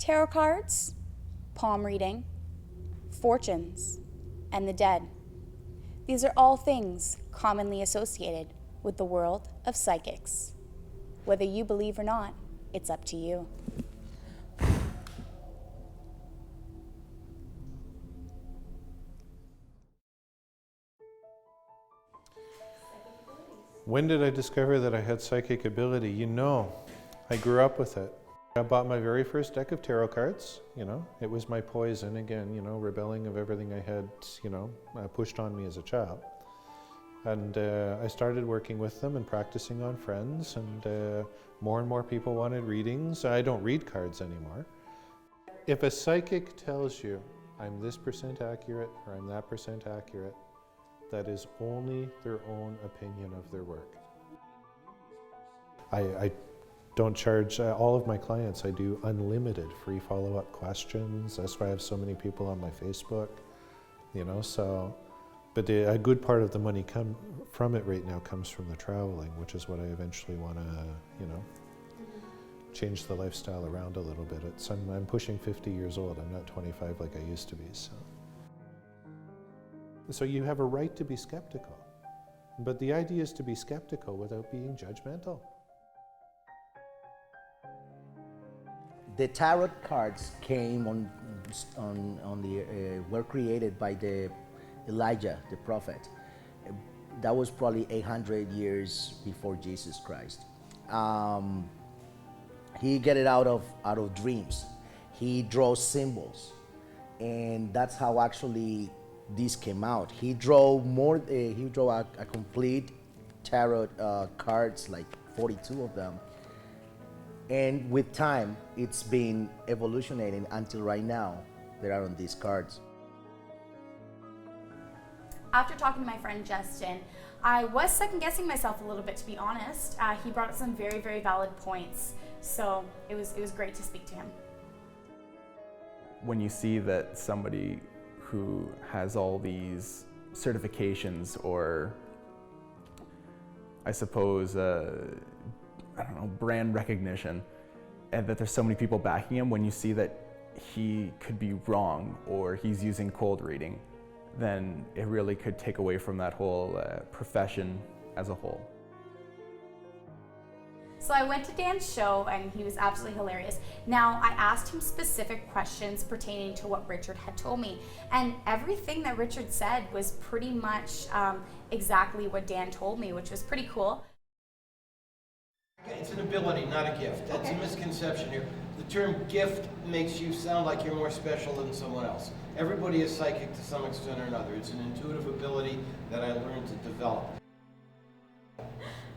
tarot cards, palm reading, fortunes, and the dead. These are all things commonly associated with the world of psychics. Whether you believe or not, it's up to you. When did I discover that I had psychic ability? You know, I grew up with it. I bought my very first deck of tarot cards, you know. It was my poison, again, you know, rebelling of everything I had, you know, pushed on me as a child. And I started working with them and practicing on friends, and more people wanted readings. I don't read cards anymore. If a psychic tells you, I'm this % accurate or I'm that % accurate, that is only their own opinion of their work. I don't charge all of my clients. I do unlimited free follow-up questions. That's why I have so many people on my Facebook, you know, so. But a good part of the money from it right now comes from the traveling, which is what I eventually want to, you know, change the lifestyle around a little bit. I'm pushing 50 years old. I'm not 25 like I used to be, so. So you have a right to be skeptical, but the idea is to be skeptical without being judgmental. The tarot cards came were created by Elijah, the prophet. That was probably 800 years before Jesus Christ. He get it out of dreams. He draws symbols, and that's how actually this came out. He drew a complete tarot cards, like 42 of them. And with time, it's been evolutionating until right now they are on these cards. After talking to my friend Justin, I was second guessing myself a little bit, to be honest. He brought up some very, very valid points, so it was great to speak to him. When you see that somebody who has all these certifications, or I suppose, I don't know, brand recognition, and that there's so many people backing him, when you see that he could be wrong or he's using cold reading, then it really could take away from that whole profession as a whole. So I went to Dan's show and he was absolutely hilarious. Now, I asked him specific questions pertaining to what Richard had told me, and everything that Richard said was pretty much exactly what Dan told me, which was pretty cool. It's an ability, not a gift. That's a misconception here. The term gift makes you sound like you're more special than someone else. Everybody is psychic to some extent or another. It's an intuitive ability that I learned to develop.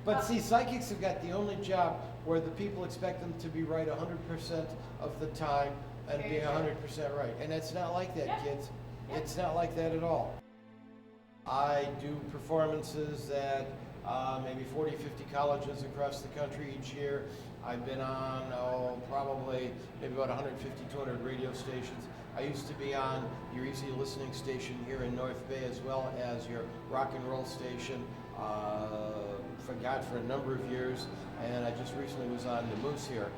But see, psychics have got the only job where the people expect them to be right 100% of the time and be 100% right. And it's not like that, kids. It's not like that at all. I do performances at maybe 40, 50 colleges across the country each year. I've been on, probably maybe about 150, 200 radio stations. I used to be on your easy listening station here in North Bay, as well as your rock and roll station, for a number of years, and I just recently was on the Moose here.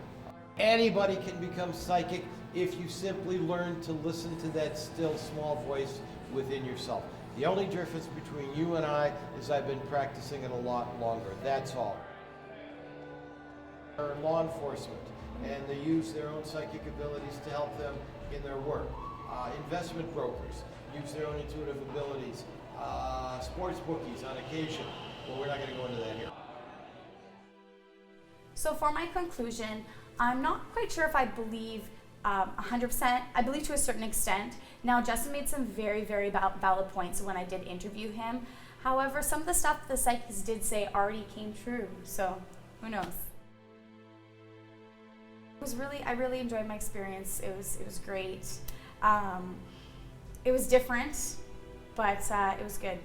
Anybody can become psychic if you simply learn to listen to that still small voice within yourself. The only difference between you and I is I've been practicing it a lot longer, that's all. They're law enforcement, and they use their own psychic abilities to help them in their work. Investment brokers use their own intuitive abilities. Sports bookies on occasion. Well, we're not going to go into that here. So for my conclusion, I'm not quite sure if I believe 100%. I believe to a certain extent. Now, Justin made some very, very valid points when I did interview him. However, some of the stuff the psychics did say already came true, so who knows? I really enjoyed my experience. It was great. It was different, but it was good.